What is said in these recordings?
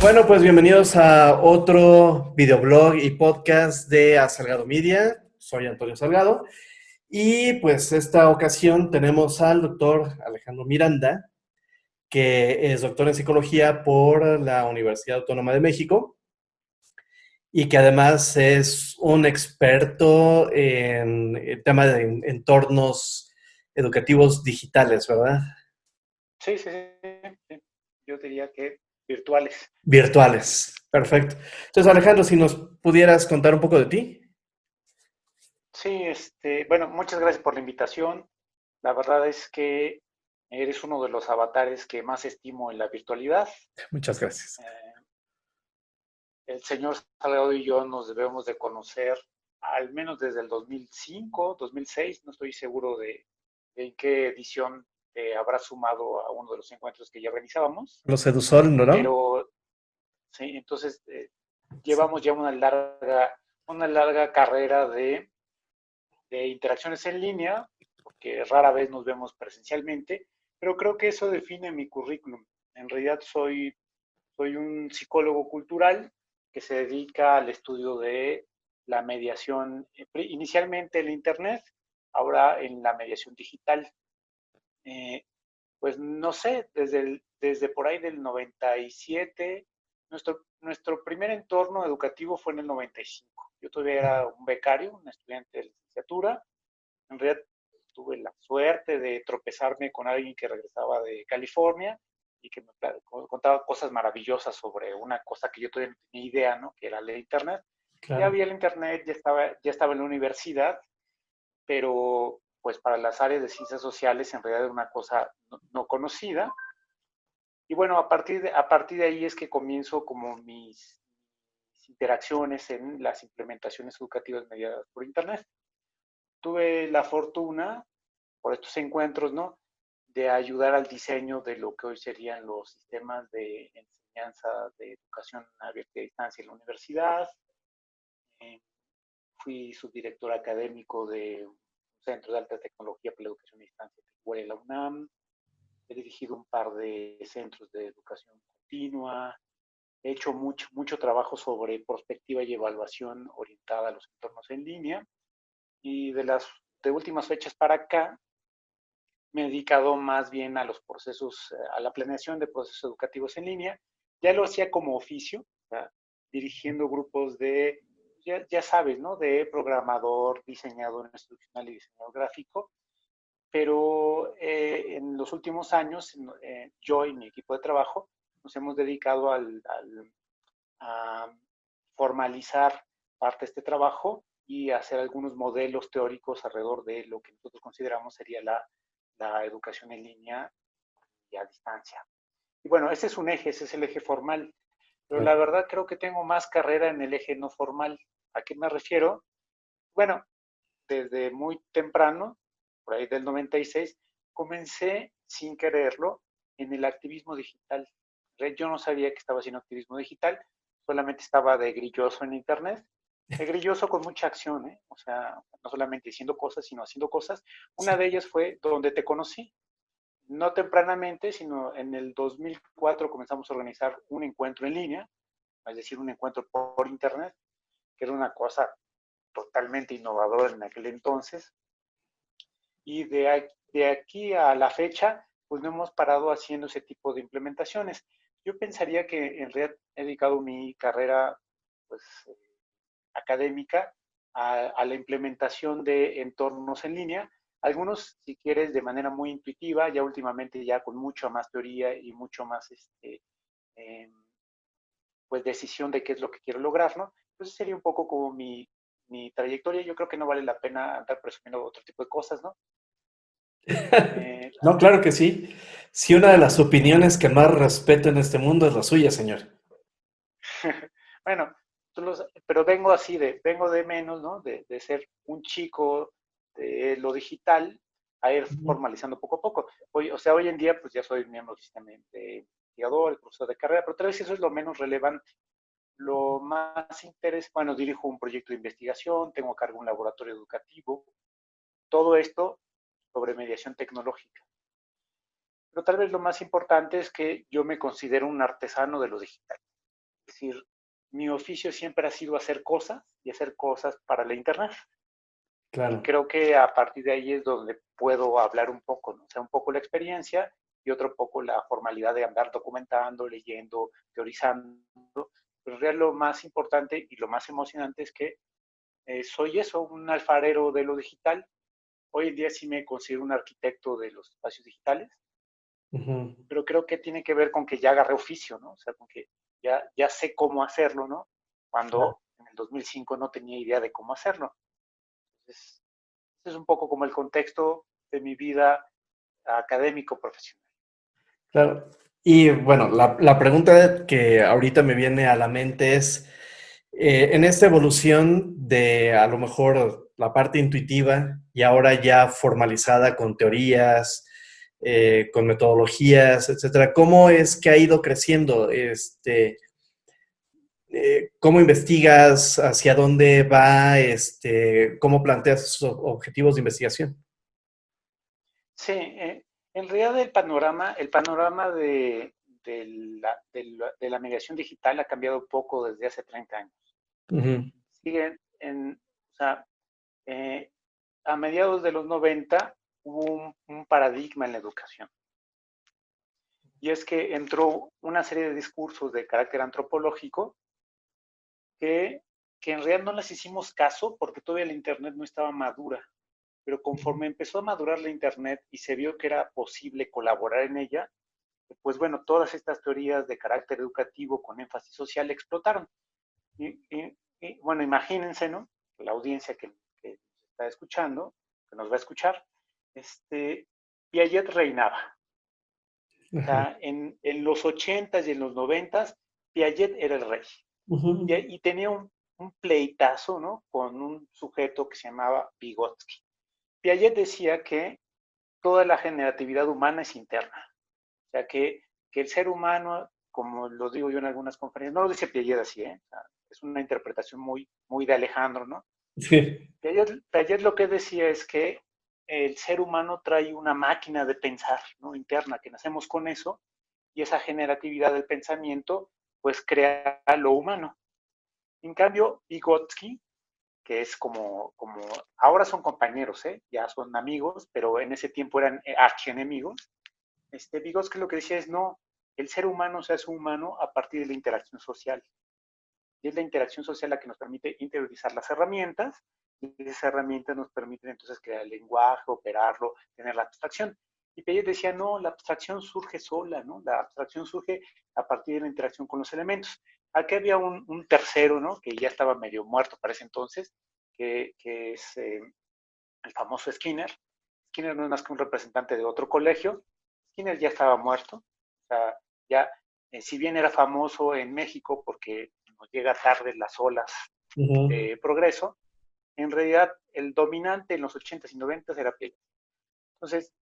Bueno, pues bienvenidos a otro videoblog y podcast de A Salgado Media. Soy Antonio Salgado y pues esta ocasión tenemos al doctor Alejandro Miranda, que es doctor en psicología por la Universidad Autónoma de México y que además es un experto en el tema de entornos educativos digitales, ¿verdad? Sí, sí, sí, sí. Yo diría que virtuales. Virtuales. Perfecto. Entonces, Alejandro, si nos pudieras contar un poco de ti. Sí, bueno, muchas gracias por la invitación. La verdad es que eres uno de los avatares que más estimo en la virtualidad. Muchas gracias. Eh, el señor Salgado y yo nos debemos de conocer al menos desde el 2005, 2006, no estoy seguro de en qué edición te habrás sumado a uno de los encuentros que ya organizábamos, Los Edusol, ¿no? pero sí, entonces llevamos ya una larga carrera de interacciones en línea, porque rara vez nos vemos presencialmente, pero creo que eso define mi currículum. En realidad soy un psicólogo cultural que se dedica al estudio de la mediación, inicialmente en Internet, ahora en la mediación digital. Eh, pues no sé, desde por ahí del 97, nuestro primer entorno educativo fue en el 95. Yo todavía era un becario, un estudiante de licenciatura. En realidad tuve la suerte de tropezarme con alguien que regresaba de California y que me contaba cosas maravillosas sobre una cosa que yo todavía no tenía idea, ¿no? Que era la Internet. Ya Claro. había el Internet, ya estaba en la universidad, pero pues para las áreas de ciencias sociales en realidad era una cosa no conocida. Y bueno, a partir de ahí es que comienzo como mis interacciones en las implementaciones educativas mediadas por Internet. Tuve la fortuna, por estos encuentros, ¿no?, de ayudar al diseño de lo que hoy serían los sistemas de enseñanza de educación abierta y a distancia en la universidad. Eh, Fui subdirector académico de un centro de alta tecnología para la educación a distancia que fue la UNAM. He dirigido un par de centros de educación continua. He hecho mucho trabajo sobre prospectiva y evaluación orientada a los entornos en línea. Y de últimas fechas para acá, me he dedicado más bien a los procesos, a la planeación de procesos educativos en línea. Ya lo hacía como oficio, o sea, dirigiendo grupos ya sabes, ¿no? De programador, diseñador instruccional y diseñador gráfico, pero en los últimos años, yo y mi equipo de trabajo nos hemos dedicado a formalizar parte de este trabajo y hacer algunos modelos teóricos alrededor de lo que nosotros consideramos sería la educación en línea y a distancia. Y bueno, ese es un eje, ese es el eje formal, pero la Claro. verdad creo que tengo más carrera en el eje no formal. ¿A qué me refiero? Bueno, desde muy temprano, por ahí del 96, comencé sin quererlo en el activismo digital. Yo no sabía que estaba haciendo activismo digital, solamente estaba de grilloso en internet, de grilloso con mucha acción, ¿eh? O sea, no solamente diciendo cosas, sino haciendo cosas. Una Sí. de ellas fue donde te conocí, no tempranamente, sino en el 2004 comenzamos a organizar un encuentro en línea, es decir, un encuentro por internet, que era una cosa totalmente innovadora en aquel entonces. Y de aquí a la fecha, pues no hemos parado haciendo ese tipo de implementaciones. Yo pensaría que en realidad he dedicado mi carrera, pues, académica a la implementación de entornos en línea. Algunos, si quieres, de manera muy intuitiva, ya últimamente ya con mucha más teoría y mucho más eh, pues decisión de qué es lo que quiero lograr, ¿no? Entonces sería un poco como mi trayectoria. Yo creo que no vale la pena andar presumiendo otro tipo de cosas, ¿no? Eh, No, claro que sí. Sí, una de las opiniones que más respeto en este mundo es la suya, señor. bueno, pero vengo de menos, ¿no? De ser un chico de lo digital a ir Ujú. formalizando poco a poco. O sea, hoy en día pues ya soy miembro del sistema de investigador, profesor de carrera, pero tal vez eso es lo menos relevante. Lo más interesante, bueno, dirijo un proyecto de investigación, tengo a cargo un laboratorio educativo, todo esto sobre mediación tecnológica. Pero tal vez lo más importante es que yo me considero un artesano de lo digital. Es decir, mi oficio siempre ha sido hacer cosas y hacer cosas para la Internet. Y Claro. creo que a partir de ahí es donde puedo hablar un poco, ¿no? O sea, un poco la experiencia y otro poco la formalidad de andar documentando, leyendo, teorizando. Pero en realidad lo más importante y lo más emocionante es que soy eso, un alfarero de lo digital. Hoy en día sí me considero un arquitecto de los espacios digitales, Ujú. pero creo que tiene que ver con que ya agarré oficio, ¿no? O sea, con que ya sé cómo hacerlo, ¿no? Claro. Cuando en el 2005 no tenía idea de cómo hacerlo. Entonces, ese es un poco como el contexto de mi vida académico profesional. Claro. Y bueno, la pregunta que ahorita me viene a la mente es, en esta evolución de a lo mejor la parte intuitiva y ahora ya formalizada con teorías, con metodologías, etcétera, ¿cómo es que ha ido creciendo? ¿Cómo investigas? ¿Hacia dónde va? ¿Cómo planteas esos objetivos de investigación? Sí, en realidad el panorama de la mediación digital ha cambiado un poco desde hace 30 años. Ujú. Siguen o sea, eh, a mediados de los 90 hubo un paradigma en la educación. Y es que entró una serie de discursos de carácter antropológico que, que en realidad no les hicimos caso porque todavía la Internet no estaba madura. Pero conforme empezó a madurar la Internet y se vio que era posible colaborar en ella, pues bueno, todas estas teorías de carácter educativo con énfasis social explotaron. Y bueno, imagínense, ¿no? La audiencia que está escuchando, que nos va a escuchar, Piaget reinaba. O Ajá. sea, en los 80s y en los 90s, Piaget era el rey. Ujú. Y tenía un pleitazo, ¿no? Con un sujeto que se llamaba Vygotsky. Piaget decía que toda la generatividad humana es interna. O sea, que el ser humano, como lo digo yo en algunas conferencias, no lo dice Piaget así, ¿eh? O sea, es una interpretación muy de Alejandro, ¿no? Sí. Piaget lo que decía es que el ser humano trae una máquina de pensar, ¿no? Interna, que nacemos con eso, y esa generatividad del pensamiento, pues crea lo humano. En cambio, Vygotsky, que es como ahora son compañeros, ¿eh? Ya son amigos, pero en ese tiempo eran archienemigos. Vygotsky lo que decía es, no, el ser humano se hace humano a partir de la interacción social. Y es la interacción social la que nos permite interiorizar las herramientas, y esas herramientas nos permiten entonces crear el lenguaje, operarlo, tener la abstracción. Y Piaget decía, no, la abstracción surge sola, ¿no? La abstracción surge a partir de la interacción con los elementos. Aquí había un tercero, ¿no? Que ya estaba medio muerto para ese entonces, que es el famoso Skinner. Skinner no es más que un representante de otro colegio. Skinner ya estaba muerto. O sea, ya, si bien era famoso en México porque nos llega tarde las olas Ujú. de progreso, en realidad el dominante en los 80s y 90s era Piaget. Entonces,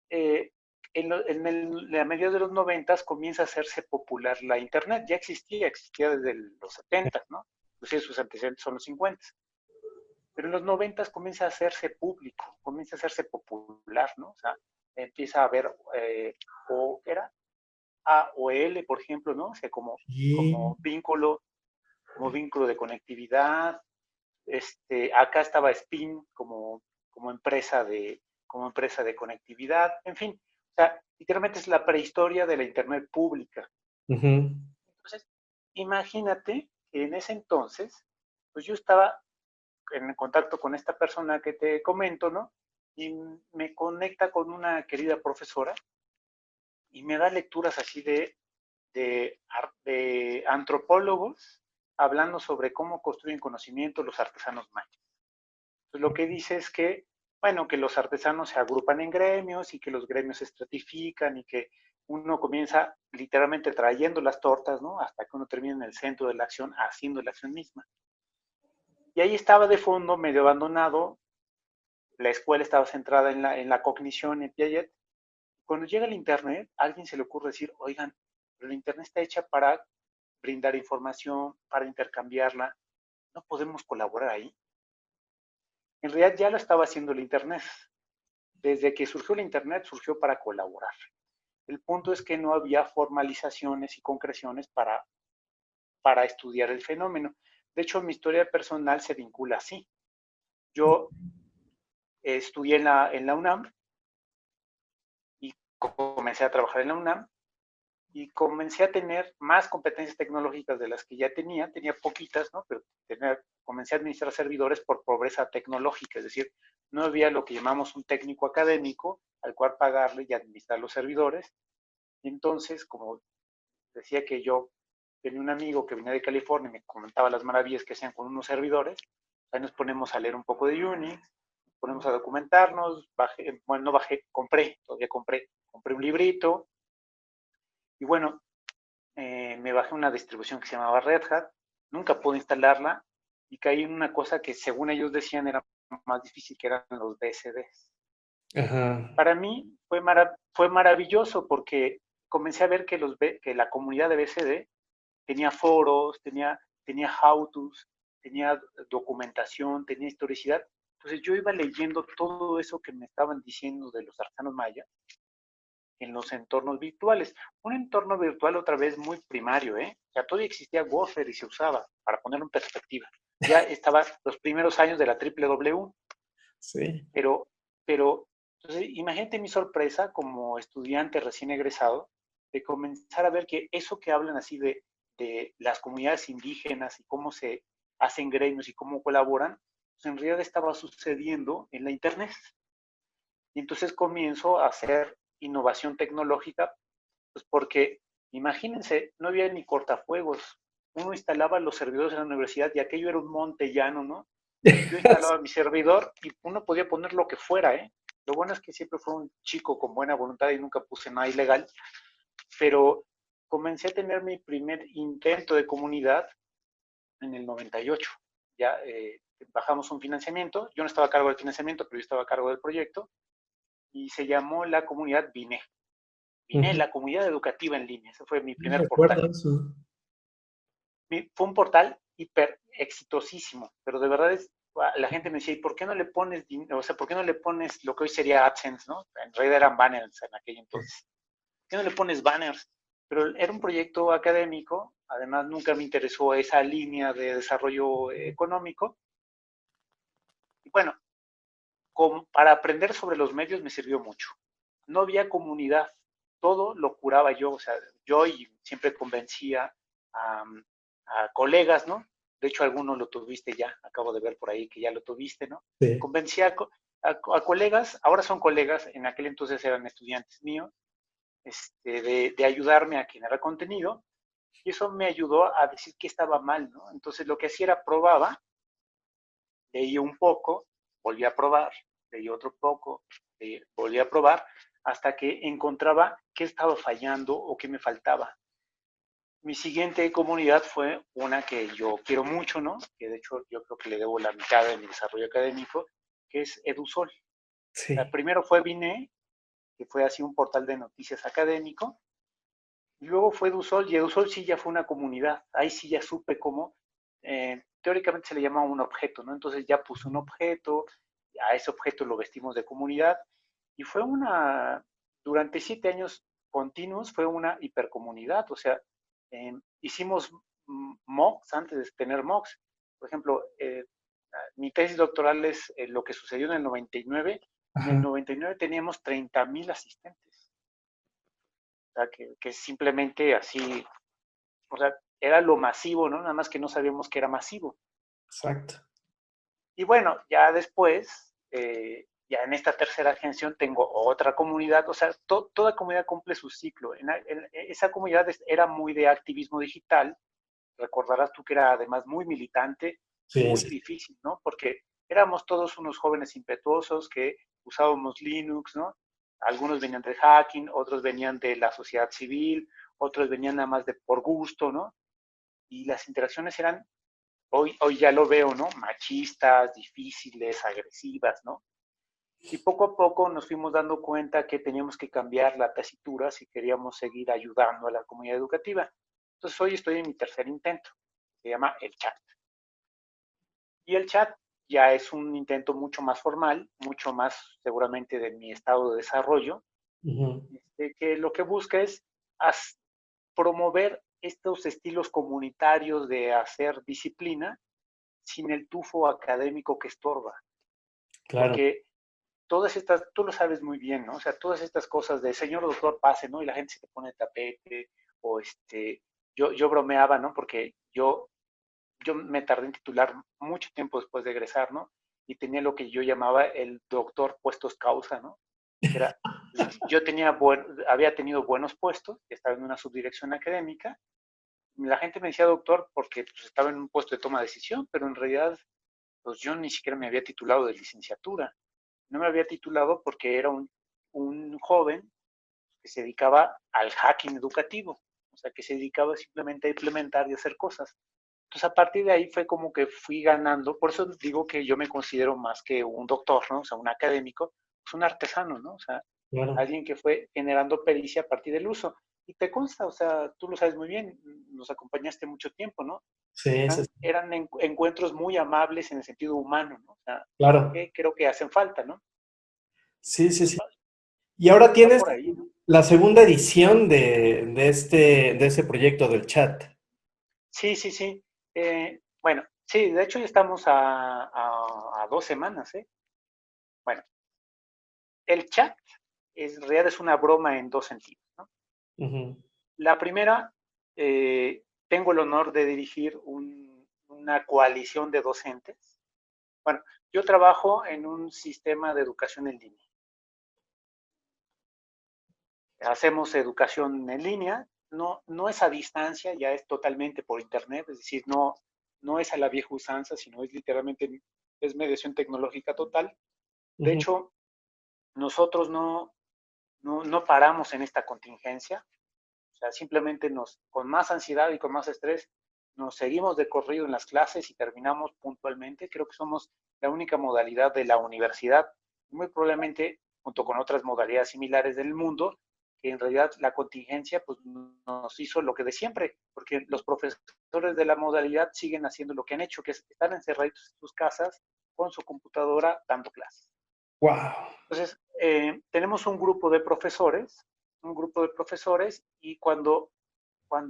eh, la mediados de los 90s comienza a hacerse popular la Internet. Ya existía desde los 70s, ¿no? Inclusive sus antecedentes son los 50s. Pero en los 90s comienza a hacerse público, comienza a hacerse popular, ¿no? O sea, empieza a haber, o era A o L, por ejemplo, ¿no? O sea, Sí. como vínculo de conectividad. Acá estaba Spin como empresa de conectividad, en fin. O sea, literalmente es la prehistoria de la Internet pública. Ujú. Entonces, imagínate que en ese entonces, pues yo estaba en contacto con esta persona que te comento, ¿no? Y me conecta con una querida profesora y me da lecturas así de antropólogos hablando sobre cómo construyen conocimiento los artesanos mayas. Entonces, lo que dice es que, bueno, que los artesanos se agrupan en gremios y que los gremios se estratifican y que uno comienza literalmente trayendo las tortas, ¿no? Hasta que uno termina en el centro de la acción, haciendo la acción misma. Y ahí estaba de fondo, medio abandonado, la escuela estaba centrada en la cognición, en Piaget. Cuando llega el Internet, a alguien se le ocurre decir, oigan, pero el Internet está hecha para brindar información, para intercambiarla, ¿no podemos colaborar ahí? En realidad ya lo estaba haciendo el Internet. Desde que surgió el Internet, surgió para colaborar. El punto es que no había formalizaciones y concreciones para estudiar el fenómeno. De hecho, mi historia personal se vincula así. Yo estudié en la UNAM y comencé a trabajar en la UNAM y comencé a tener más competencias tecnológicas de las que ya tenía poquitas, ¿no? Pero comencé a administrar servidores por pobreza tecnológica, es decir, no había lo que llamamos un técnico académico al cual pagarle y administrar los servidores. Y entonces, como decía que yo tenía un amigo que venía de California y me comentaba las maravillas que hacían con unos servidores, ahí nos ponemos a leer un poco de Unix, nos ponemos a documentarnos, no bajé, compré un librito y bueno, me bajé una distribución que se llamaba Red Hat, nunca pude instalarla y caí en una cosa que según ellos decían era más difícil, que eran los BSDs. Ajá. Para mí fue maravilloso porque comencé a ver que la comunidad de BSD tenía foros, tenía how-tos, tenía documentación, tenía historicidad. Entonces yo iba leyendo todo eso que me estaban diciendo de los artesanos mayas en los entornos virtuales. Un entorno virtual otra vez muy primario, ¿eh? O sea, todavía existía Woffer y se usaba, para ponerlo en perspectiva. Ya estaba los primeros años de la W, Sí. pero entonces, imagínate mi sorpresa como estudiante recién egresado de comenzar a ver que eso que hablan así de las comunidades indígenas y cómo se hacen gremios y cómo colaboran, pues en realidad estaba sucediendo en la Internet. Y entonces comienzo a hacer innovación tecnológica, pues porque imagínense, no había ni cortafuegos. Uno instalaba los servidores en la universidad y aquello era un monte llano, ¿no? Yo instalaba mi servidor y uno podía poner lo que fuera, ¿eh? Lo bueno es que siempre fue un chico con buena voluntad y nunca puse nada ilegal, pero comencé a tener mi primer intento de comunidad en el 98. Ya bajamos un financiamiento, yo no estaba a cargo del financiamiento, pero yo estaba a cargo del proyecto, y se llamó la comunidad BINE. BINE, Ujú. la comunidad educativa en línea, ese fue mi Sí, primer portal. recuerdo eso. Fue un portal hiper exitosísimo, pero de verdad la gente me decía, ¿y por qué no le pones, o sea, por qué no le pones lo que hoy sería AdSense, ¿no? En realidad eran banners en aquel entonces. ¿Por qué no le pones banners? Pero era un proyecto académico, además nunca me interesó esa línea de desarrollo económico. Y bueno, para aprender sobre los medios me sirvió mucho. No había comunidad, todo lo curaba yo, o sea, yo y siempre convencía a, a colegas, ¿no? De hecho, alguno lo tuviste ya, acabo de ver por ahí que ya lo tuviste, ¿no? Sí. Convencía a colegas, ahora son colegas, en aquel entonces eran estudiantes míos, de ayudarme a generar contenido, y eso me ayudó a decir que estaba mal, ¿no? Entonces lo que hacía era probaba, leía un poco, volvía a probar, leía otro poco, volvía a probar, hasta que encontraba qué estaba fallando o qué me faltaba. Mi siguiente comunidad fue una que yo quiero mucho, ¿no? Que de hecho yo creo que le debo la mitad de mi desarrollo académico, que es Edusol. O sea, Sí. primero fue Vine, que fue así un portal de noticias académico, y luego fue Edusol, y Edusol sí ya fue una comunidad. Ahí sí ya supe cómo, teóricamente se le llama un objeto, ¿no? Entonces ya puse un objeto, a ese objeto lo vestimos de comunidad, y fue durante 7 años continuos, fue una hipercomunidad, o sea, hicimos mocks antes de tener mocks. Por ejemplo, mi tesis doctoral es lo que sucedió en el 99. En el Ajá. 99 teníamos 30,000 asistentes. O sea, que simplemente así, o sea, era lo masivo, ¿no? Nada más que no sabíamos que era masivo. Exacto. Y bueno, ya después, ya en esta tercera generación tengo otra comunidad, o sea, toda comunidad cumple su ciclo. Esa comunidad era muy de activismo digital, recordarás tú que era además muy militante y Sí, muy sí. difícil, ¿no? Porque éramos todos unos jóvenes impetuosos que usábamos Linux, ¿no? Algunos venían del hacking, otros venían de la sociedad civil, otros venían nada más de por gusto, ¿no? Y las interacciones eran, hoy ya lo veo, ¿no? Machistas, difíciles, agresivas, ¿no? Y poco a poco nos fuimos dando cuenta que teníamos que cambiar la tesitura si queríamos seguir ayudando a la comunidad educativa. Entonces hoy estoy en mi tercer intento, se llama el chat. Y el chat ya es un intento mucho más formal, mucho más seguramente de mi estado de desarrollo, Ujú. que lo que busca es promover estos estilos comunitarios de hacer disciplina sin el tufo académico que estorba. Claro, Porque todas estas, tú lo sabes muy bien, ¿no? O sea, todas estas cosas de señor doctor pase, ¿no? Y la gente se te pone tapete, o yo bromeaba, ¿no? Porque yo me tardé en titular mucho tiempo después de egresar, ¿no? Y tenía lo que yo llamaba el doctor puestos causa, ¿no? Era, yo había tenido buenos puestos, estaba en una subdirección académica, la gente me decía doctor porque pues, estaba en un puesto de toma de decisión, pero en realidad pues yo ni siquiera me había titulado de licenciatura. No me había titulado porque era un joven que se dedicaba al hacking educativo, o sea, que se dedicaba simplemente a implementar y hacer cosas. Entonces, a partir de ahí fue como que fui ganando, por eso digo que yo me considero más que un doctor, ¿no? O sea, un académico, pues un artesano, ¿no? O sea, claro. alguien que fue generando pericia a partir del uso. Y te consta, o sea, tú lo sabes muy bien, nos acompañaste mucho tiempo, ¿no? Sí, sí, sí, Eran encuentros muy amables en el sentido humano, ¿no? O sea, claro. que creo que hacen falta, ¿no? Sí, sí, sí. Va, Y ahora va tienes por ahí, ¿no? la segunda edición de ese proyecto del chat. Sí, sí, sí. Bueno, sí, de hecho ya estamos a 2 semanas, ¿eh? Bueno, el chat en realidad es una broma en dos sentidos, ¿no? Ujú. La primera, tengo el honor de dirigir una coalición de docentes. Bueno, yo trabajo en un sistema de educación en línea. Hacemos educación en línea, no es a distancia, ya es totalmente por internet, es decir, no es a la vieja usanza, sino es literalmente, es mediación tecnológica total. De Ujú. hecho, nosotros no paramos en esta contingencia, o sea, simplemente con más ansiedad y con más estrés, nos seguimos de corrido en las clases y terminamos puntualmente. Creo que somos la única modalidad de la universidad, muy probablemente junto con otras modalidades similares del mundo, que en realidad la contingencia pues, nos hizo lo que de siempre, porque los profesores de la modalidad siguen haciendo lo que han hecho, que es estar encerrados en sus casas con su computadora dando clases. Wow. Entonces, tenemos un grupo de profesores y cuando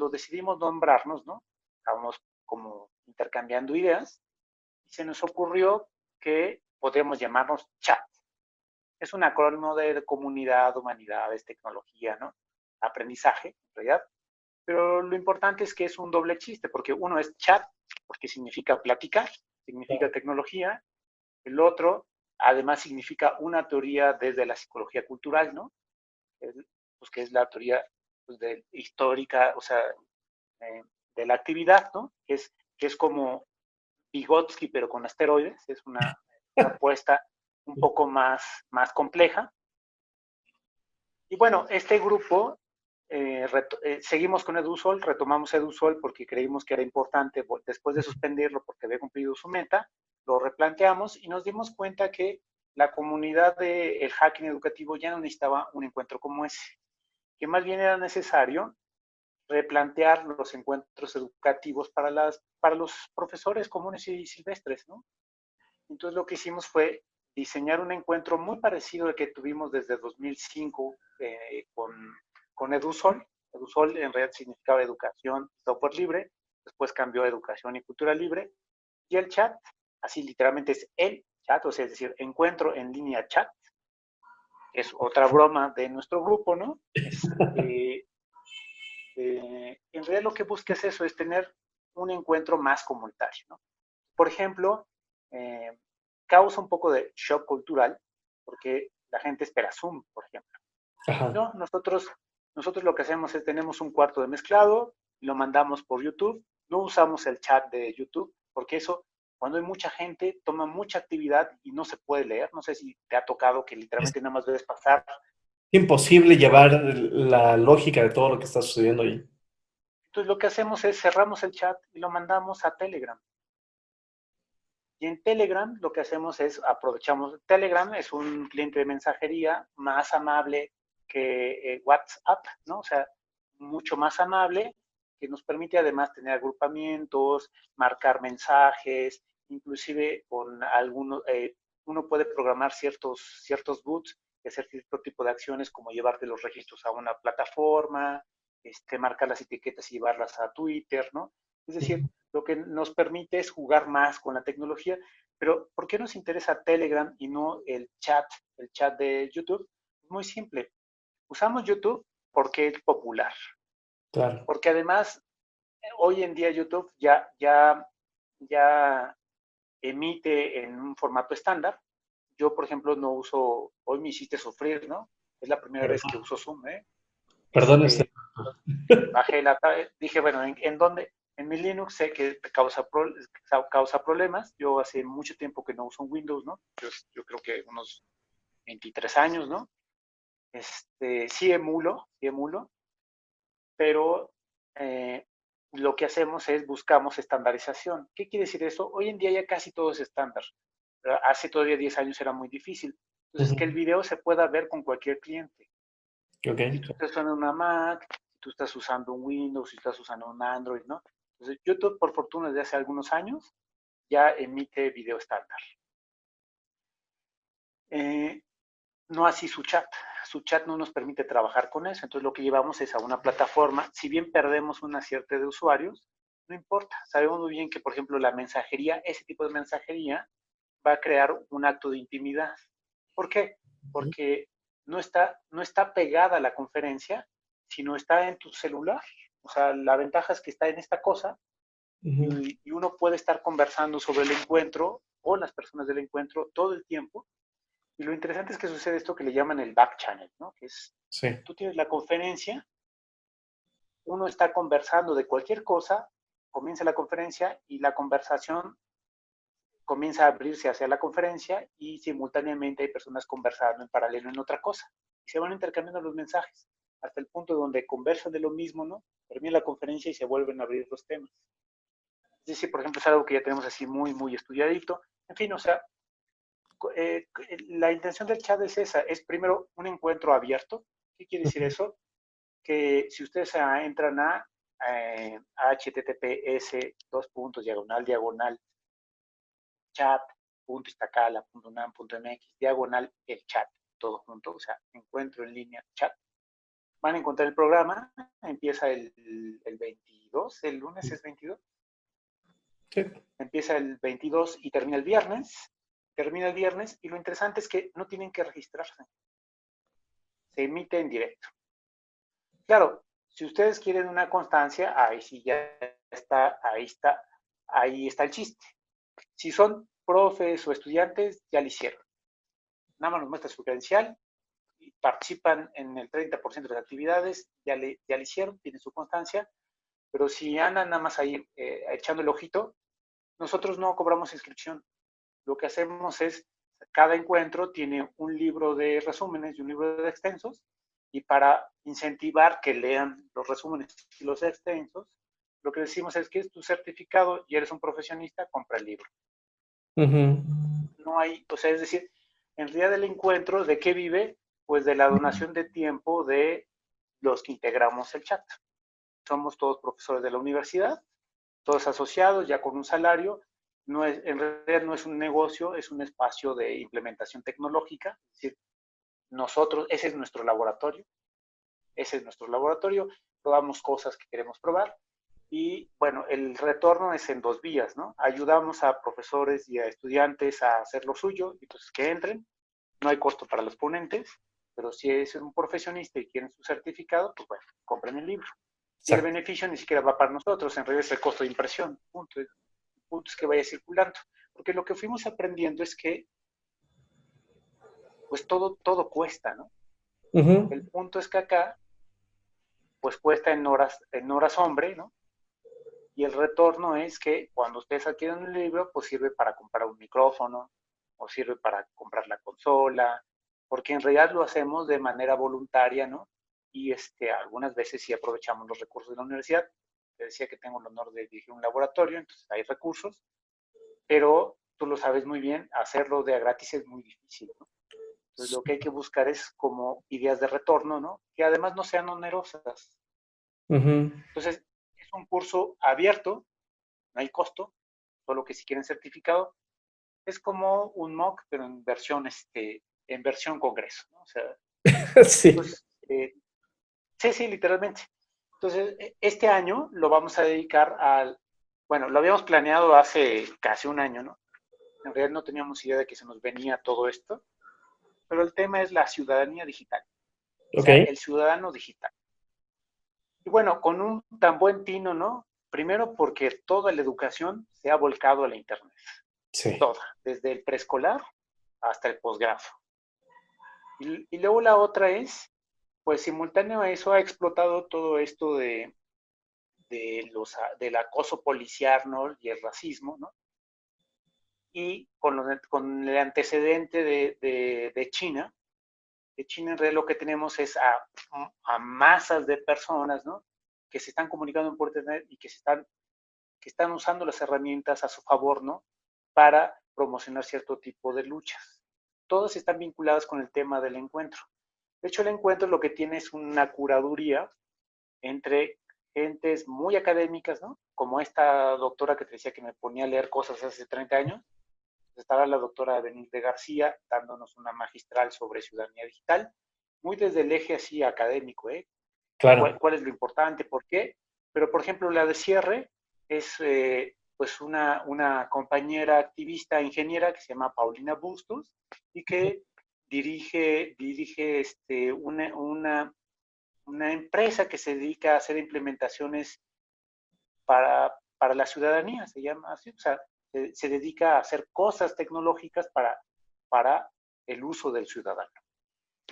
decidimos nombrarnos, ¿no? Estábamos como intercambiando ideas y se nos ocurrió que podríamos llamarnos chat. Es un acrónimo de comunidad, humanidades, tecnología, ¿no? Aprendizaje, en realidad. Pero lo importante es que es un doble chiste, porque uno es chat, porque significa platicar, significa tecnología. El otro, además, significa una teoría desde la psicología cultural, ¿no? Pues que es la teoría pues, histórica, o sea, eh, de la actividad, ¿no? Que es como Vygotsky, pero con asteroides, es una apuesta un poco más compleja. Y bueno, este grupo, seguimos con Edusol, retomamos Edusol porque creímos que era importante después de suspenderlo porque había cumplido su meta, lo replanteamos y nos dimos cuenta que la comunidad del hacking educativo ya no necesitaba un encuentro como ese, que más bien era necesario replantear los encuentros educativos para los profesores comunes y silvestres, ¿no? Entonces lo que hicimos fue diseñar un encuentro muy parecido al que tuvimos desde 2005 con Edusol. Edusol en realidad significaba educación y software libre, después cambió a educación y cultura libre, y el chat, así literalmente es el chat, o sea, es decir, encuentro en línea chat, es otra broma de nuestro grupo, ¿no? En realidad lo que busca es eso, es tener un encuentro más comunitario, ¿no? Por ejemplo, eh, causa un poco de shock cultural porque la gente espera Zoom, por ejemplo. Ajá. No, nosotros lo que hacemos es tenemos un cuarto de mezclado, lo mandamos por YouTube, no usamos el chat de YouTube porque eso, cuando hay mucha gente, toma mucha actividad y no se puede leer. No sé si te ha tocado que Es literalmente nada más debes pasar imposible por... llevar la lógica de todo lo que está sucediendo ahí. Entonces lo que hacemos es cerramos el chat y lo mandamos a Telegram. Y en Telegram lo que hacemos es aprovechamos, Telegram es un cliente de mensajería más amable que WhatsApp, ¿no? O sea, mucho más amable, que nos permite además tener agrupamientos, marcar mensajes, inclusive con algunos, uno puede programar ciertos boots y hacer cierto tipo de acciones como llevarte los registros a una plataforma, marcar las etiquetas y llevarlas a Twitter, ¿no? Es decir, lo que nos permite es jugar más con la tecnología, pero ¿por qué nos interesa Telegram y no el chat de YouTube? Muy simple. Usamos YouTube porque es popular, Claro. porque además hoy en día YouTube ya emite en un formato estándar. Yo, por ejemplo, no uso, hoy me hiciste sufrir, ¿no? Es la primera vez que Perdón, uso Zoom, ¿eh? perdón, Bajé dije, bueno, ¿en dónde? En mi Linux sé que causa problemas. Yo hace mucho tiempo que no uso un Windows, ¿no? Yo creo que unos 23 años, ¿no? Sí emulo, pero eh, lo que hacemos es buscamos estandarización. ¿Qué quiere decir eso? Hoy en día ya casi todo es estándar. Pero hace todavía 10 años era muy difícil. Entonces, que el Ujú. video se pueda ver con cualquier cliente. Ok, Si tú estás usando una Mac, si tú estás usando un Windows, si estás usando un Android, ¿no? Entonces, YouTube, por fortuna, desde hace algunos años, ya emite video estándar. Eh, no así su chat. Su chat no nos permite trabajar con eso. Entonces, lo que llevamos es a una plataforma. Si bien perdemos una cierta de usuarios, no importa. Sabemos muy bien que, por ejemplo, la mensajería, ese tipo de mensajería, va a crear un acto de intimidad. ¿Por qué? Porque no está pegada a la conferencia, sino está en tu celular. O sea, la ventaja es que está en esta cosa ujú, y uno puede estar conversando sobre el encuentro o las personas del encuentro todo el tiempo. Y lo interesante es que sucede esto que le llaman el back channel, ¿no? Que es, sí. tú tienes la conferencia, uno está conversando de cualquier cosa, comienza la conferencia y la conversación comienza a abrirse hacia la conferencia y simultáneamente hay personas conversando en paralelo en otra cosa. Y se van intercambiando los mensajes hasta el punto donde conversan de lo mismo, ¿no? Termina la conferencia y se vuelven a abrir los temas. Es decir, por ejemplo, es algo que ya tenemos así muy, muy estudiadito. En fin, o sea, la intención del chat es esa, es primero un encuentro abierto. ¿Qué quiere decir Ujú. eso? Que si ustedes entran a https dos puntos diagonal diagonal chat.istacala.unam.mx, diagonal el chat, todo junto, o sea, encuentro en línea chat. Van a encontrar el programa, empieza el 22, el lunes es 22, Sí. empieza el 22 y termina el viernes y lo interesante es que no tienen que registrarse, se emite en directo. Claro, si ustedes quieren una constancia, ahí sí ya ahí está el chiste. Si son profes o estudiantes, ya lo hicieron. Nada más nos muestra su credencial, participan en el 30% de las actividades, ya le hicieron, tienen su constancia, pero si andan nada más ahí echando el ojito, nosotros no cobramos inscripción. Lo que hacemos es, cada encuentro tiene un libro de resúmenes y un libro de extensos, y para incentivar que lean los resúmenes y los extensos, lo que decimos es que es tu certificado y eres un profesionista, compra el libro. Ujú. No hay, o sea, es decir, en realidad del encuentro, ¿de qué vive? Pues de la donación de tiempo de los que integramos el chat. Somos todos profesores de la universidad, todos asociados, ya con un salario. No es, en realidad no es un negocio, es un espacio de implementación tecnológica. Es decir, nosotros, ese es nuestro laboratorio, probamos cosas que queremos probar. Y bueno, el retorno es en dos vías, ¿no? Ayudamos a profesores y a estudiantes a hacer lo suyo y pues que entren. No hay costo para los ponentes, pero si es un profesionista y quieren su certificado, pues bueno, compren el libro. Y el Exacto. beneficio ni siquiera va para nosotros, en realidad es el costo de impresión. Punto. El punto es que vaya circulando. Porque lo que fuimos aprendiendo es que pues todo cuesta, ¿no? Ujú. El punto es que acá pues cuesta en horas hombre, ¿no? Y el retorno es que cuando ustedes adquieren un libro, pues sirve para comprar un micrófono o sirve para comprar la consola, porque en realidad lo hacemos de manera voluntaria, ¿no? Y algunas veces sí aprovechamos los recursos de la universidad. Te decía que tengo el honor de dirigir un laboratorio, entonces hay recursos, pero tú lo sabes muy bien, hacerlo de a gratis es muy difícil, ¿no? Entonces lo que hay que buscar es como ideas de retorno, ¿no? Que además no sean onerosas. Ujú. Entonces, es un curso abierto, no hay costo, solo que si quieren certificado, es como un MOOC, pero en versión congreso, ¿no? O sea, Sí. pues, sí, sí, literalmente. Entonces, este año lo vamos a dedicar al, bueno, lo habíamos planeado hace casi un año, ¿no? En realidad no teníamos idea de que se nos venía todo esto, pero el tema es la ciudadanía digital, o Ok, sea, el ciudadano digital. Y bueno, con un tan buen tino, ¿no? Primero porque toda la educación se ha volcado a la Internet, sí, toda, desde el preescolar hasta el posgrado. Y luego la otra es, pues simultáneo a eso ha explotado todo esto del acoso policial, ¿no? Y el racismo, ¿no? Y con el antecedente de China, en realidad lo que tenemos es a masas de personas, ¿no? Que se están comunicando por Internet y que están usando las herramientas a su favor, ¿no? Para promocionar cierto tipo de luchas. Todas están vinculadas con el tema del encuentro. De hecho, el encuentro lo que tiene es una curaduría entre gentes muy académicas, ¿no? Como esta doctora que te decía que me ponía a leer cosas hace 30 años. Estará la doctora Benítez García dándonos una magistral sobre ciudadanía digital, muy desde el eje así académico, ¿eh? claro. ¿Cuál es lo importante? ¿Por qué? Pero, por ejemplo, la de cierre es pues una compañera activista ingeniera que se llama Paulina Bustos y que dirige una empresa que se dedica a hacer implementaciones para la ciudadanía, se llama así, o sea, se dedica a hacer cosas tecnológicas para el uso del ciudadano.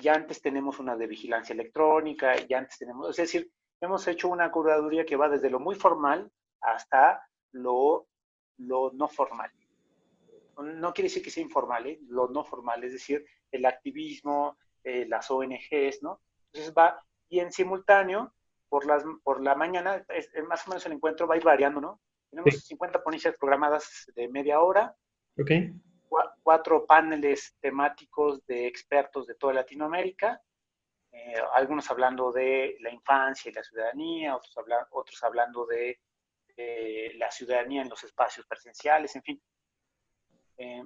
Ya antes tenemos una de vigilancia electrónica, ya antes tenemos, es decir, hemos hecho una curaduría que va desde lo muy formal hasta lo no formal. No quiere decir que sea informal, ¿eh? Lo no formal, es decir, el activismo, las ONGs, ¿no? Entonces va, y en simultáneo, por la mañana, más o menos el encuentro va a ir variando, ¿no? Sí, Tenemos 50 ponencias programadas de media hora, ok. 4 paneles temáticos de expertos de toda Latinoamérica, algunos hablando de la infancia y la ciudadanía, otros hablando de la ciudadanía en los espacios presenciales, en fin. Eh,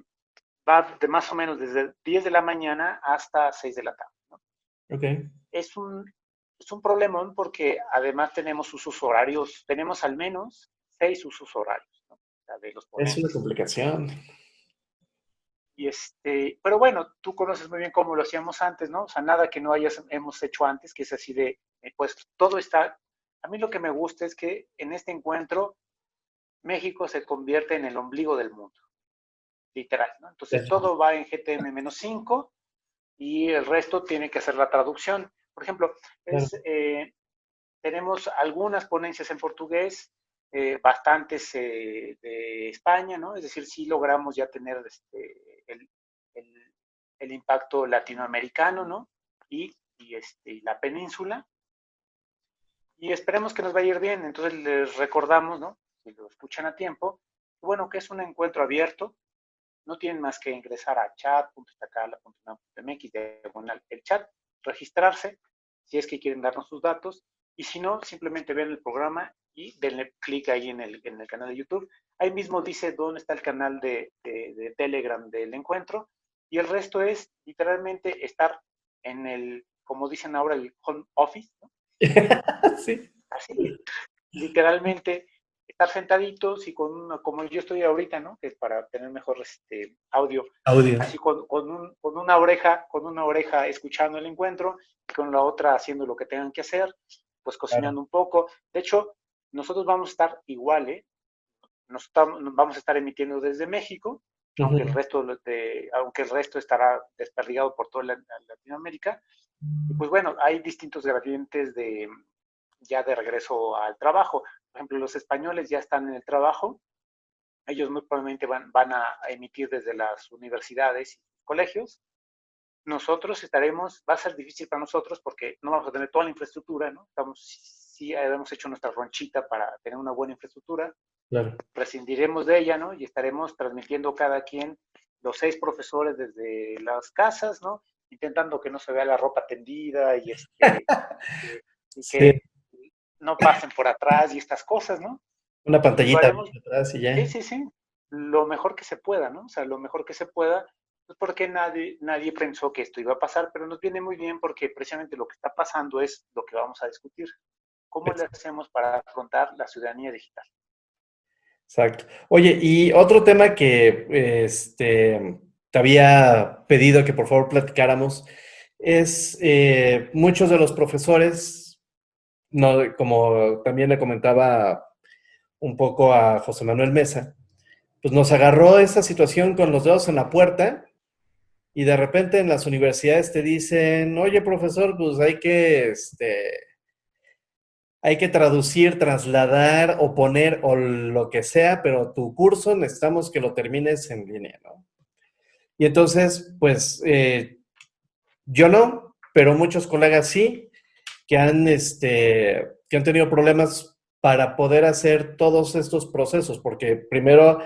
Va de más o menos desde 10 de la mañana hasta 6 de la tarde, ¿no? Ok. Es un, es un problemón porque además tenemos usos horarios, tenemos al menos 6 usos horarios, ¿no? O sea, de los Es una ponentes. complicación. Pero bueno, tú conoces muy bien cómo lo hacíamos antes, ¿no? O sea, nada que no hemos hecho antes, que es así de, pues todo está. A mí lo que me gusta es que en este encuentro México se convierte en el ombligo del mundo, literal, ¿no? Entonces Eso. todo va en GTM-5 y el resto tiene que hacer la traducción. Por ejemplo, Claro. tenemos algunas ponencias en portugués, bastantes de España, ¿no? Es decir, sí logramos ya tener el, el impacto latinoamericano, ¿no? Y la península. Y esperemos que nos vaya a ir bien. Entonces les recordamos, ¿no? Si lo escuchan a tiempo, bueno, que es un encuentro abierto. No tienen más que ingresar a chat.istacala.unam.mx, el chat, registrarse, si es que quieren darnos sus datos, y si no, simplemente ven el programa y denle clic ahí en el canal de YouTube. Ahí mismo dice dónde está el canal de Telegram del encuentro, y el resto es literalmente estar como dicen ahora, el home office, ¿no? Sí. Así, literalmente estar sentaditos y como yo estoy ahorita, ¿no? Que es para tener mejor audio, Audio. así con una oreja escuchando el encuentro y con la otra haciendo lo que tengan que hacer, pues Claro. cocinando un poco. De hecho, nosotros vamos a estar igual, ¿eh? Nos vamos a estar emitiendo desde México, Ujú. aunque el resto estará desperdigado por toda Latinoamérica. Y pues bueno, hay distintos gradientes ya de regreso al trabajo. Por ejemplo, los españoles ya están en el trabajo, ellos muy probablemente van a emitir desde las universidades y colegios. Nosotros va a ser difícil para nosotros porque no vamos a tener toda la infraestructura, ¿no? Sí, hemos hecho nuestra ronchita para tener una buena infraestructura, Claro. prescindiremos de ella, ¿no? Y estaremos transmitiendo cada quien, los 6 profesores desde las casas, ¿no? Intentando que no se vea la ropa tendida y Sí. que no pasen por atrás y estas cosas, ¿no? Una Y lo pantallita haremos, atrás y sí, ya. sí, sí, lo mejor que se pueda, ¿no? O sea, lo mejor que se pueda, pues porque nadie pensó que esto iba a pasar, pero nos viene muy bien porque precisamente lo que está pasando es lo que vamos a discutir. ¿Cómo le hacemos para afrontar la ciudadanía digital? Exacto. Oye, y otro tema que te había pedido que por favor platicáramos es muchos de los profesores, no, como también le comentaba un poco a José Manuel Mesa, pues nos agarró esa situación con los dedos en la puerta y de repente en las universidades te dicen, oye profesor, pues hay que traducir, trasladar o poner o lo que sea, pero tu curso necesitamos que lo termines en línea, ¿no? Y entonces, pues yo no, pero muchos colegas sí, que han tenido problemas para poder hacer todos estos procesos, porque primero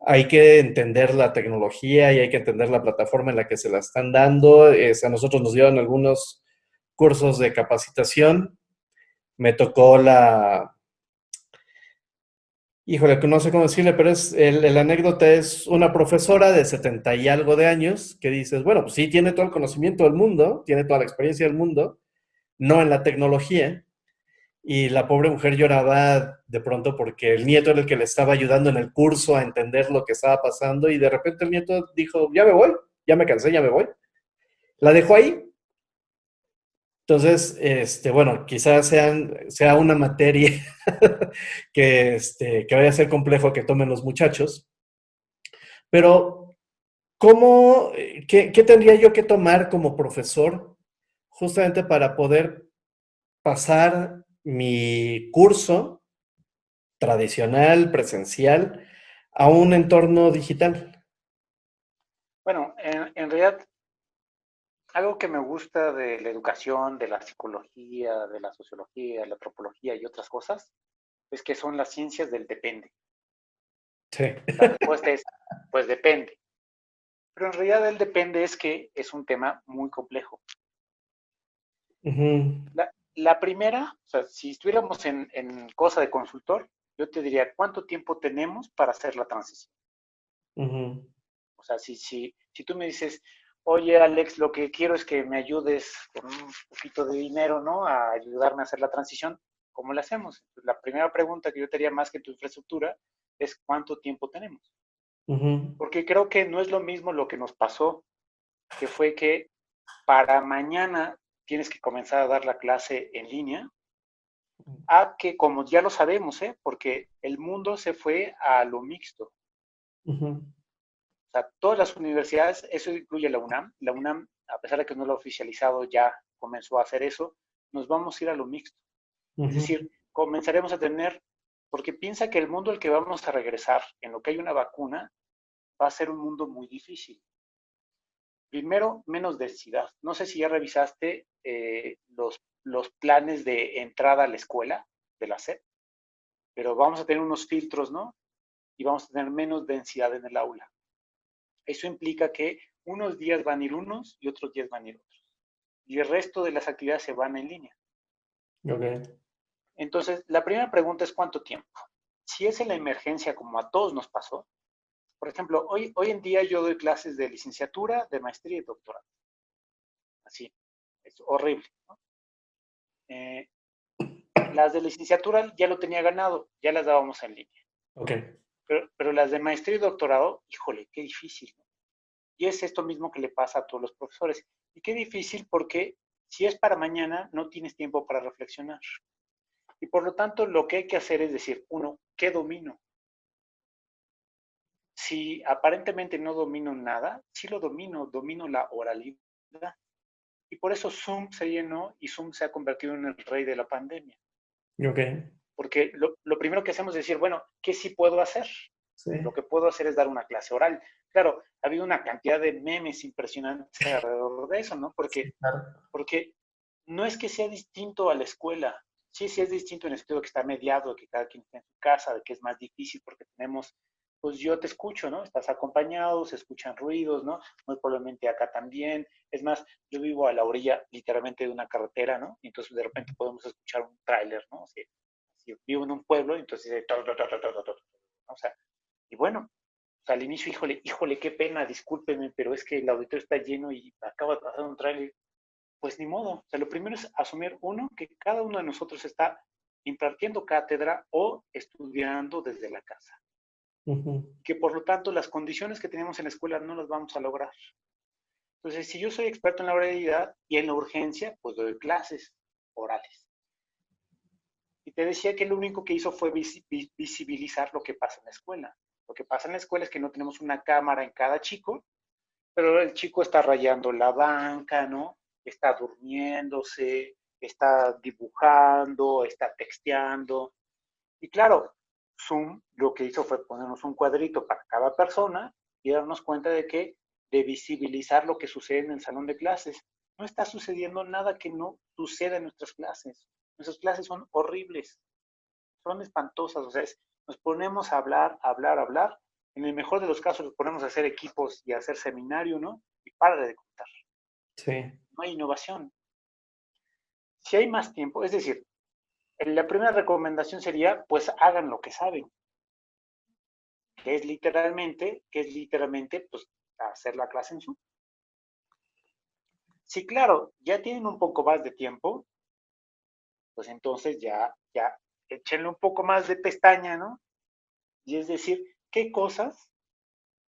hay que entender la tecnología y hay que entender la plataforma en la que se la están dando. A nosotros nos dieron algunos cursos de capacitación. Me tocó híjole, que no sé cómo decirle, pero la anécdota es una profesora de 70 y algo de años que dices, bueno, pues sí, tiene todo el conocimiento del mundo, tiene toda la experiencia del mundo, no en la tecnología, y la pobre mujer lloraba de pronto porque el nieto era el que le estaba ayudando en el curso a entender lo que estaba pasando y de repente el nieto dijo, ya me voy, ya me cansé, ya me voy. La dejó ahí. Entonces, bueno, quizás sea una materia que vaya a ser complejo que tomen los muchachos, pero qué tendría yo que tomar como profesor justamente para poder pasar mi curso tradicional, presencial, a un entorno digital? Bueno, en realidad, algo que me gusta de la educación, de la psicología, de la sociología, la antropología y otras cosas, es que son las ciencias del depende. Sí. La respuesta es, pues depende. Pero en realidad el depende es que es un tema muy complejo. Ujú, La primera, o sea, si estuviéramos en cosa de consultor, yo te diría, ¿cuánto tiempo tenemos para hacer la transición? ujú, O sea, si tú me dices, oye Alex, lo que quiero es que me ayudes con un poquito de dinero, ¿no? A ayudarme a hacer la transición, ¿cómo le hacemos? La primera pregunta que yo te haría más que tu infraestructura es ¿cuánto tiempo tenemos? ujú, Porque creo que no es lo mismo lo que nos pasó, que fue que para mañana tienes que comenzar a dar la clase en línea, a que como ya lo sabemos, porque el mundo se fue a lo mixto. ujú, O sea, todas las universidades, eso incluye la UNAM, a pesar de que no lo ha oficializado, ya comenzó a hacer eso, nos vamos a ir a lo mixto. Es ujú, decir, comenzaremos a tener, porque piensa que el mundo al que vamos a regresar, en lo que hay una vacuna, va a ser un mundo muy difícil. Primero, menos densidad. No sé si ya revisaste los planes de entrada a la escuela de la SEP, pero vamos a tener unos filtros, ¿no? Y vamos a tener menos densidad en el aula. Eso implica que unos días van a ir unos y otros días van a ir otros. Y el resto de las actividades se van en línea. ok, Entonces, la primera pregunta es ¿cuánto tiempo? Si es en la emergencia como a todos nos pasó, por ejemplo, hoy en día yo doy clases de licenciatura, de maestría y doctorado. Así, es horrible, ¿no? Eh, las de licenciatura ya lo tenía ganado, ya las dábamos en línea. ok. Pero las de maestría y doctorado, híjole, qué difícil, ¿no? Y es esto mismo que le pasa a todos los profesores. Y qué difícil porque si es para mañana, no tienes tiempo para reflexionar. Y por lo tanto, lo que hay que hacer es decir, uno, ¿qué domino? Si aparentemente no domino nada, sí lo domino, domino la oralidad. Y por eso Zoom se llenó y Zoom se ha convertido en el rey de la pandemia. Ok, Porque lo primero que hacemos es decir, bueno, ¿qué sí puedo hacer? sí, Lo que puedo hacer es dar una clase oral. Claro, ha habido una cantidad de memes impresionantes alrededor de eso, ¿no? sí, claro. Porque no es que sea distinto a la escuela. Sí, sí es distinto en el sentido de que está mediado, de que cada quien está en su casa, de que es más difícil porque tenemos, pues yo te escucho, ¿no? Estás acompañado, se escuchan ruidos, ¿no? Muy probablemente acá también. Es más, yo vivo a la orilla literalmente de una carretera, ¿no? Y entonces de repente podemos escuchar un tráiler, ¿no? Si vivo en un pueblo, entonces, o sea, y bueno, o sea, al inicio, híjole, qué pena, discúlpeme, pero es que el auditorio está lleno y acaba de pasar un tráiler. Pues ni modo. O sea, lo primero es asumir, uno, que cada uno de nosotros está impartiendo cátedra o estudiando desde la casa. Que por lo tanto las condiciones que tenemos en la escuela no las vamos a lograr. Entonces, si yo soy experto en la oralidad y en la urgencia, pues doy clases orales. Y te decía que lo único que hizo fue visibilizar lo que pasa en la escuela. Lo que pasa en la escuela es que no tenemos una cámara en cada chico, pero el chico está rayando la banca, ¿no? Está durmiéndose, está dibujando, está texteando. Y claro, Zoom lo que hizo fue ponernos un cuadrito para cada persona y darnos cuenta de visibilizar lo que sucede en el salón de clases. No está sucediendo nada que no suceda en nuestras clases. Nuestras clases son horribles, son espantosas. O sea, nos ponemos a hablar, hablar, hablar. En el mejor de los casos nos ponemos a hacer equipos y a hacer seminario, ¿no? Y para de contar. Sí. No hay innovación. Si hay más tiempo, es decir, la primera recomendación sería, pues hagan lo que saben, que es literalmente, pues, hacer la clase en Zoom. Si, claro, ya tienen un poco más de tiempo, pues entonces ya, échenle un poco más de pestaña, ¿no? Y es decir, ¿qué cosas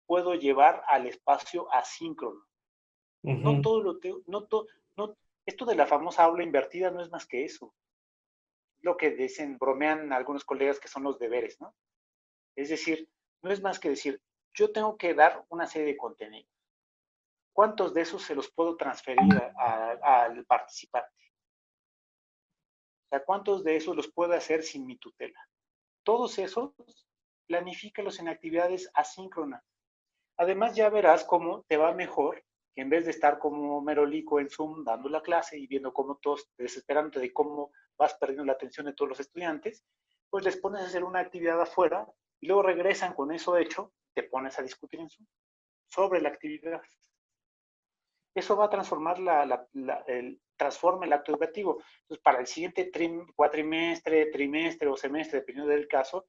puedo llevar al espacio asíncrono? No todo lo tengo, no, esto de la famosa aula invertida no es más que eso. Lo que dicen, bromean algunos colegas que son los deberes, ¿no? Es decir, no es más que decir, yo tengo que dar una serie de contenidos. ¿Cuántos de esos se los puedo transferir al participante? O sea, ¿cuántos de esos los puedo hacer sin mi tutela? Todos esos, planifícalos en actividades asíncronas. Además, ya verás cómo te va mejor que en vez de estar como merolico en Zoom dando la clase y viendo cómo todos desesperándote de cómo vas perdiendo la atención de todos los estudiantes, pues les pones a hacer una actividad afuera y luego regresan con eso hecho, te pones a discutir en Zoom sobre la actividad. Eso va a transformar transforma el acto educativo. Entonces, para el siguiente cuatrimestre, trimestre o semestre, dependiendo del caso,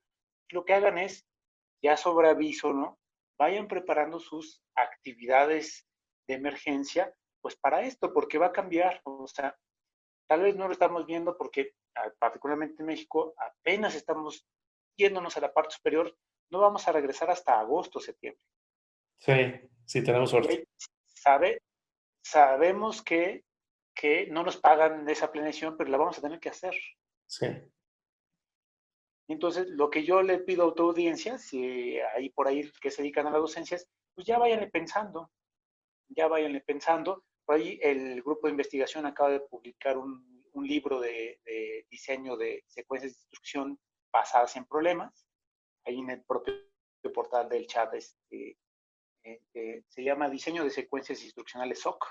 lo que hagan es, ya sobre aviso, ¿no? Vayan preparando sus actividades de emergencia, pues para esto, porque va a cambiar. O sea, tal vez no lo estamos viendo porque, particularmente en México, apenas estamos yéndonos a la parte superior, no vamos a regresar hasta agosto, septiembre. Sí, sí, tenemos Y suerte. ahí sabemos que no nos pagan de esa planeación, pero la vamos a tener que hacer. Sí. Entonces, lo que yo le pido a tu audiencia, si hay por ahí que se dedican a las docencias, pues ya váyanle pensando, ya váyanle pensando. Por ahí el grupo de investigación acaba de publicar un libro de diseño de secuencias de instrucción basadas en problemas. Ahí en el propio portal del chat se llama Diseño de Secuencias Instruccionales SOC,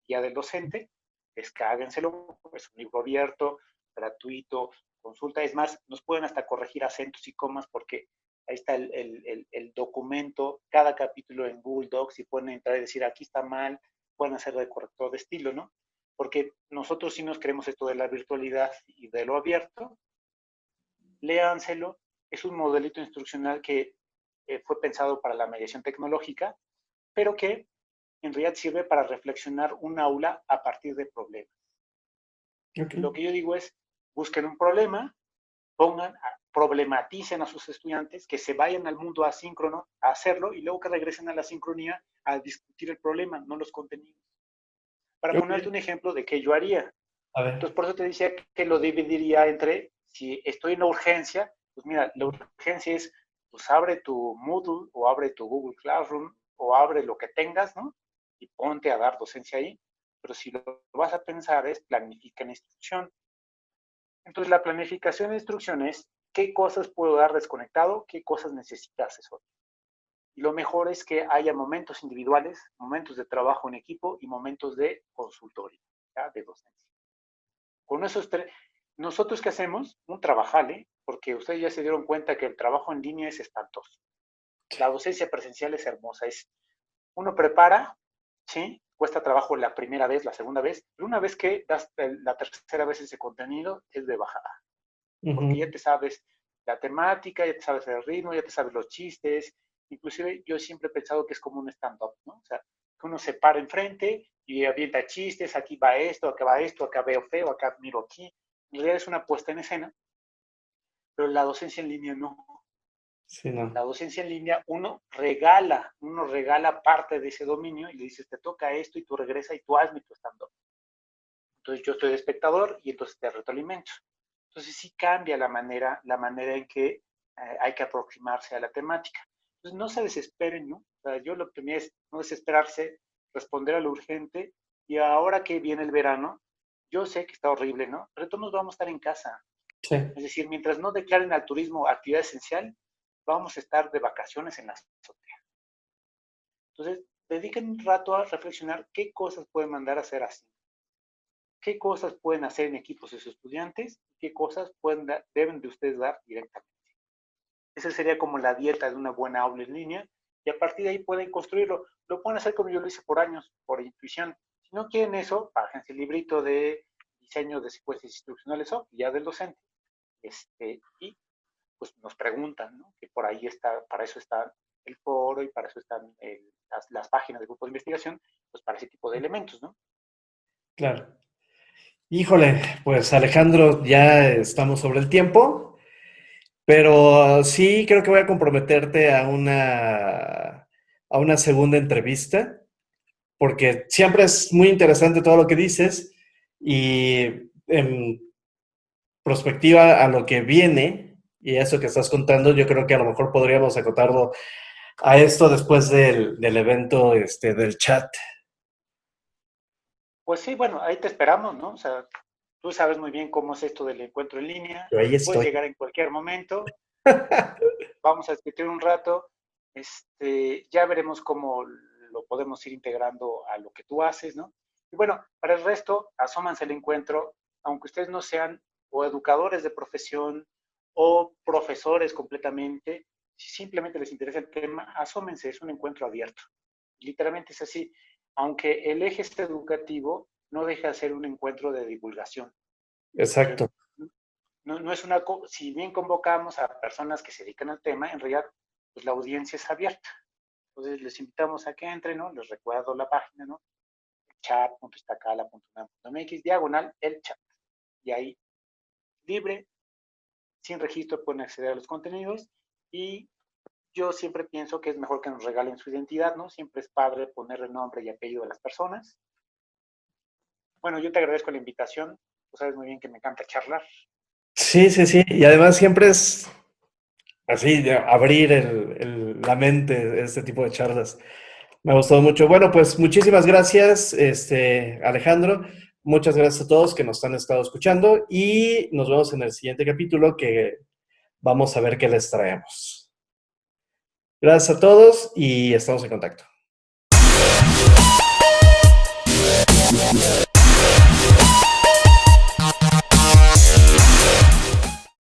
guía del docente. Descárguenselo, es un libro abierto, gratuito, consulta. Es más, nos pueden hasta corregir acentos y comas porque ahí está el documento, cada capítulo en Google Docs y pueden entrar y decir aquí está mal, pueden hacer de corrector de estilo, ¿no? Porque nosotros sí nos creemos esto de la virtualidad y de lo abierto. Léanselo, es un modelito instruccional que fue pensado para la mediación tecnológica, pero que en realidad sirve para reflexionar un aula a partir de problemas. Okay. Lo que yo digo es, busquen un problema, problematicen a sus estudiantes, que se vayan al mundo asíncrono a hacerlo y luego que regresen a la sincronía a discutir el problema, no los contenidos. Para ponerte Okay. un ejemplo de qué yo haría. A Entonces, ver. por eso te decía que lo dividiría entre, si estoy en la urgencia, pues mira, la urgencia es, pues abre tu Moodle o abre tu Google Classroom o abre lo que tengas, ¿no? Y ponte a dar docencia ahí. Pero si lo vas a pensar es planifica la instrucción. Entonces, la planificación de instrucción es qué cosas puedo dar desconectado, qué cosas necesita asesor. Y lo mejor es que haya momentos individuales, momentos de trabajo en equipo y momentos de consultorio, ¿ya? De docencia. Con esos tres, ¿nosotros qué hacemos? Un trabajale, porque ustedes ya se dieron cuenta que el trabajo en línea es espantoso. La docencia presencial es hermosa, es uno prepara, ¿sí? Cuesta trabajo la primera vez, la segunda vez, pero una vez que das la tercera vez ese contenido, es de bajada, porque ya te sabes la temática, ya te sabes el ritmo, ya te sabes los chistes, inclusive yo siempre he pensado que es como un stand-up, ¿no? O sea, que uno se para enfrente y avienta chistes, aquí va esto, acá veo feo, acá miro aquí. En realidad es una puesta en escena pero la docencia en línea no. Sí, no. La docencia en línea, uno regala parte de ese dominio y le dices, te toca esto y tú regresa y tú hazme tu stand-up. Entonces yo estoy de espectador y entonces te retroalimento. Entonces sí cambia la manera en que hay que aproximarse a la temática. Entonces no se desesperen, ¿no? O sea, yo lo primero es no desesperarse, responder a lo urgente y ahora que viene el verano, yo sé que está horrible, ¿no? Pero todos vamos a estar en casa. Sí. Es decir, mientras no declaren al turismo actividad esencial, vamos a estar de vacaciones en la azotea. Entonces, dediquen un rato a reflexionar qué cosas pueden mandar a hacer así, qué cosas pueden hacer en equipos de sus estudiantes y qué cosas deben de ustedes dar directamente. Esa sería como la dieta de una buena aula en línea y a partir de ahí pueden construirlo. Lo pueden hacer como yo lo hice por años, por intuición. Si no quieren eso, bájense el librito de diseño de secuencias instruccionales o ya del docente. Y pues nos preguntan, ¿no? Que por ahí está, para eso está el foro y para eso están las páginas de grupos de investigación, pues para ese tipo de elementos, ¿no? Claro. Híjole, pues Alejandro, ya estamos sobre el tiempo, pero sí creo que voy a comprometerte a una segunda entrevista, porque siempre es muy interesante todo lo que dices y en prospectiva a lo que viene y a eso que estás contando, yo creo que a lo mejor podríamos acotarlo a esto después del evento del chat. Pues sí, bueno, ahí te esperamos, ¿no? O sea, tú sabes muy bien cómo es esto del encuentro en línea, Yo ahí puedes estoy. llegar en cualquier momento, vamos a discutir un rato, ya veremos cómo lo podemos ir integrando a lo que tú haces, ¿no? Y bueno, para el resto, asómanse al encuentro, aunque ustedes no sean o educadores de profesión o profesores completamente, si simplemente les interesa el tema, asómense, es un encuentro abierto. Literalmente es así, aunque el eje es educativo, no deja de ser un encuentro de divulgación. Exacto. No es si bien convocamos a personas que se dedican al tema, en realidad pues la audiencia es abierta. Entonces les invitamos a que entren, ¿no? Les recuerdo la página, ¿no? chat.istacala.unam.mx, diagonal, el chat. Y ahí, libre, sin registro, pueden acceder a los contenidos y yo siempre pienso que es mejor que nos regalen su identidad, ¿no? Siempre es padre ponerle nombre y apellido a las personas. Bueno, yo te agradezco la invitación. Tú sabes muy bien que me encanta charlar. Sí, sí, sí. Y además siempre es así, de abrir la mente, este tipo de charlas. Me ha gustado mucho. Bueno, pues muchísimas gracias, Alejandro. Muchas gracias a todos que nos han estado escuchando y nos vemos en el siguiente capítulo que vamos a ver qué les traemos. Gracias a todos y estamos en contacto.